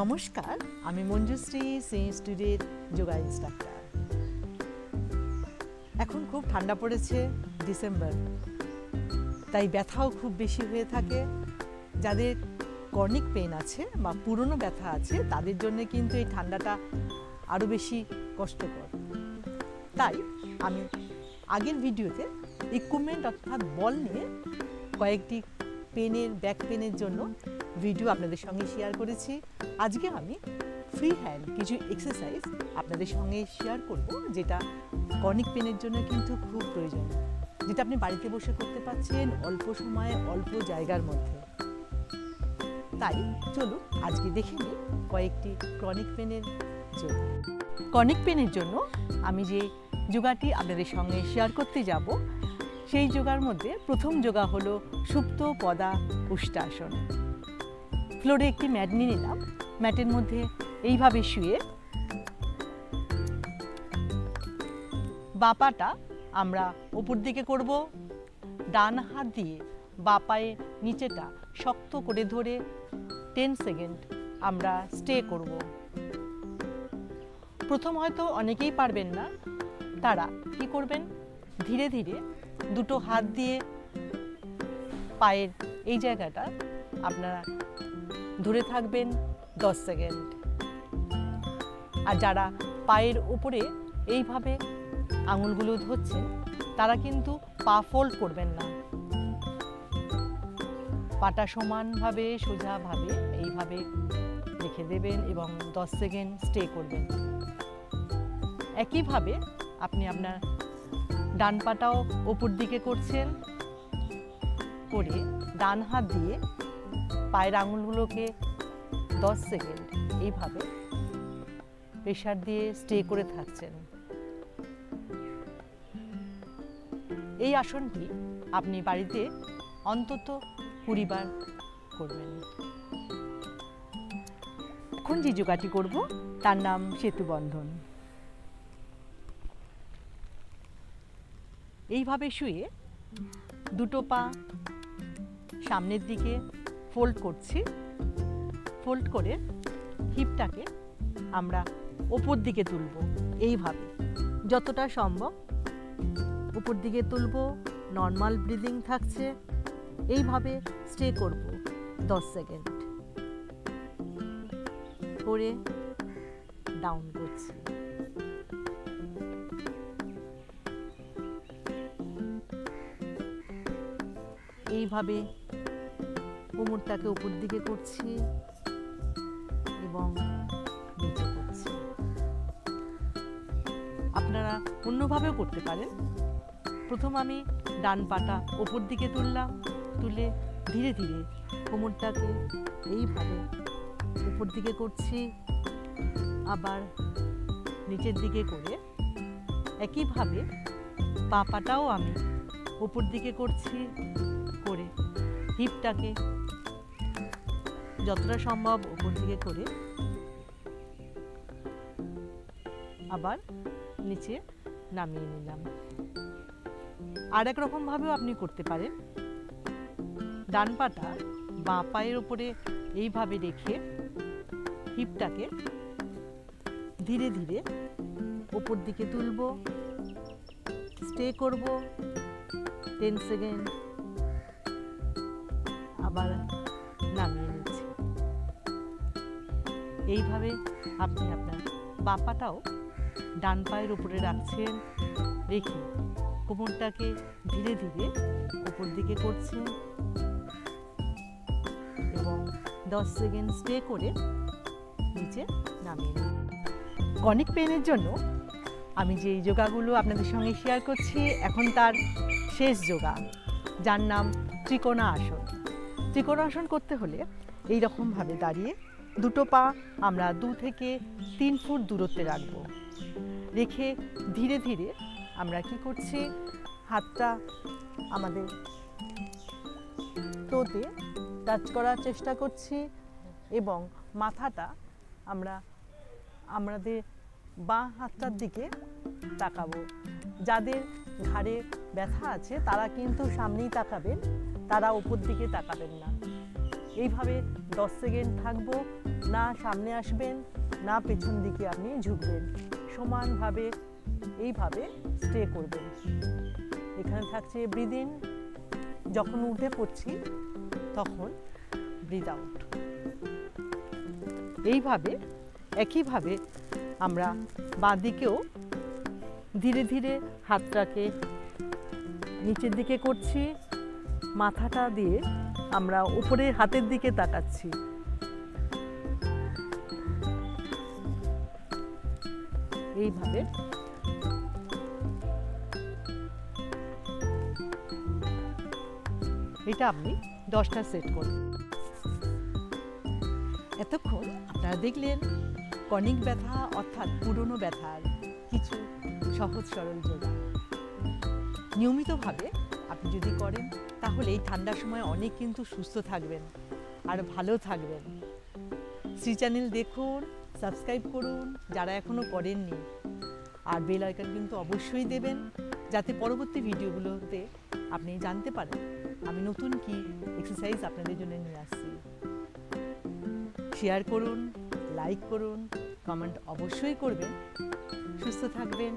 নমস্কার, আমি মঞ্জুশ্রী স্টুডিওর যোগা ইনস্ট্রাক্টর। এখন খুব ঠান্ডা পড়েছে, ডিসেম্বর, তাই ব্যথাও খুব বেশি হয়ে থাকে। যাদের কর্নিক পেন আছে বা পুরনো ব্যথা আছে তাদের জন্য কিন্তু এই ঠান্ডাটা আরও বেশি কষ্টকর। তাই আমি আগের ভিডিওতে ইকুইপমেন্ট অর্থাৎ বল নিয়ে কয়েকটি ব্যাক পেনের জন্য ভিডিও আপনাদের সঙ্গে শেয়ার করেছি। আজকে আমি ফ্রি হ্যান্ড কিছু এক্সারসাইজ আপনাদের সঙ্গে শেয়ার করব, যেটা কর্নিক পেনের জন্য কিন্তু খুব প্রয়োজন, যেটা আপনি বাড়িতে বসে করতে পারছেন অল্প সময়ে অল্প জায়গার মধ্যে। তাই চলুন আজকে দেখে নিই কয়েকটি ক্রনিক পেনের যোগ। ক্রনিক পেনের জন্য আমি যে যোগাটি আপনাদের সঙ্গে শেয়ার করতে যাব, সেই যোগার মধ্যে প্রথম যোগা হলো সুপ্ত পদাঙ্গুষ্ঠাসন। ফ্লোরে একটি ম্যাট নিয়ে নিলাম। ম্যাটের মধ্যে এইভাবে শুয়ে বাঁ পাটা আমরা উপর দিকে করব, ডান হাত দিয়ে বাঁ পায়ের নিচেটা শক্ত করে ধরে 10 সেকেন্ড আমরা স্টে করব। প্রথম হয়তো অনেকেই পারবেন না, তারা কি করবেন, ধীরে ধীরে দুটো হাত দিয়ে পায়ের এই জায়গাটা আপনারা ধরে থাকবেন 10 সেকেন্ড। আর যারা পায়ের উপরে এইভাবে আঙুলগুলো ধরছেন তারা কিন্তু পা ফোল্ড করবেন না, পাটা সমানভাবে সোজাভাবে এইভাবে রেখে দেবেন এবং 10 সেকেন্ড স্টে করবেন। একইভাবে আপনি আপনার ডান পাটাও উপর দিকে করছেন, করে ডান হাত দিয়ে পায়ের আঙুলগুলোকে 10 সেকেন্ড এইভাবে প্রেসার দিয়ে স্টে করে থাকছেন। এই আসনটি আপনি বাড়িতে অন্তত 20 বার করবেন। এখন যে যোগাটি করব তার নাম সেতু বন্ধন। এইভাবে শুয়ে দুটো পা সামনের দিকে ফোল্ড করছি, ফোল্ড করে হিপটাকে আমরা ওপর দিকে তুলব। এইভাবে যতটা সম্ভব উপর দিকে তুলব, নর্মাল ব্রিদিং থাকছে। এইভাবে স্টে করব 10 সেকেন্ড করে ডাউন করছি। এইভাবে কোমরটাকে উপর দিকে করছি এবং নিচে করছি। আপনারা অন্যভাবেও করতে পারেন। প্রথম আমি ডান পাটা উপর দিকে তুললাম, তুলে ধীরে ধীরে কোমরটাকে এইভাবে উপর দিকে করছি, আবার নিচের দিকে করে একইভাবে পা পাটাও আমি উপর দিকে করছি, করে হিপটাকে যতটা সম্ভব উপর দিকে করে আবার নিচে নামিয়ে নিলাম। আর এক রকম ভাবেও আপনি করতে পারেন। ডান পাটা বাঁ পায়ের উপরে এইভাবে রেখে হিপটাকে ধীরে ধীরে উপর দিকে তুলব, স্টে করব 10 সেকেন্ড, আবার নামিয়ে নিচ্ছি। এইভাবে আপনি আপনার বাঁ পাটাও ডান পায়ের উপরে রাখছেন, রেখে কোমরটাকে ধীরে ধীরে উপর দিকে করছেন এবং 10 সেকেন্ড স্টে করে নিচে নামিয়ে নিন। ক্রনিক পেনের জন্য আমি যে যোগাগুলো আপনাদের সঙ্গে শেয়ার করছি, এখন তার শেষ যোগা, যার নাম ত্রিকোণাসন। ত্রিকোণাসন করতে হলে এই রকমভাবে দাঁড়িয়ে দুটো পা আমরা 2 থেকে 3 ফুট দূরত্বে রাখব। রেখে ধীরে ধীরে আমরা কি করছি, হাতটা আমাদের টোতে টাচ করার চেষ্টা করছি এবং মাথাটা আমরা আমাদের বাঁ হাতটার দিকে তাকাবো। যাদের ঘাড়ে ব্যথা আছে তারা কিন্তু সামনেই তাকাবেন, তারা উপর দিকে তাকাবেন না। এইভাবে 10 সেকেন্ড থাকবো, না সামনে আসবেন, না পেছন দিকে আপনি ঝুঁকবেন, সমানভাবে এইভাবে স্টে করবেন। এখানে থাকছে ব্রিদ ইন, যখন উঠে পড়ছি তখন ব্রিদ আউট। এইভাবে একইভাবে আমরা বাঁ দিকেও ধীরে ধীরে হাতটাকে নিচের দিকে করছি, মাথাটা দিয়ে আমরা উপরের হাতের দিকে তাকাচ্ছি। এইভাবে এটা আপনি 10টা সেট করুন। এতক্ষণ আপনারা দেখলেন কর্নিক ব্যথা অর্থাৎ পুরনো ব্যথার কিছু সহজ সরল যোগা। নিয়মিতভাবে আপনি যদি করেন তাহলে এই ঠান্ডার সময় অনেক কিন্তু সুস্থ থাকবেন আর ভালো থাকবেন। শ্রী চ্যানেল দেখুন, সাবস্ক্রাইব করুন যারা এখনও করেননি, আর বেল আইকন কিন্তু অবশ্যই দেবেন যাতে পরবর্তী ভিডিওগুলোতে আপনি জানতে পারেন আমি নতুন কি এক্সারসাইজ আপনাদের জন্য নিয়ে আসছি। শেয়ার করুন, লাইক করুন, কমেন্ট অবশ্যই করবেন। সুস্থ থাকবেন।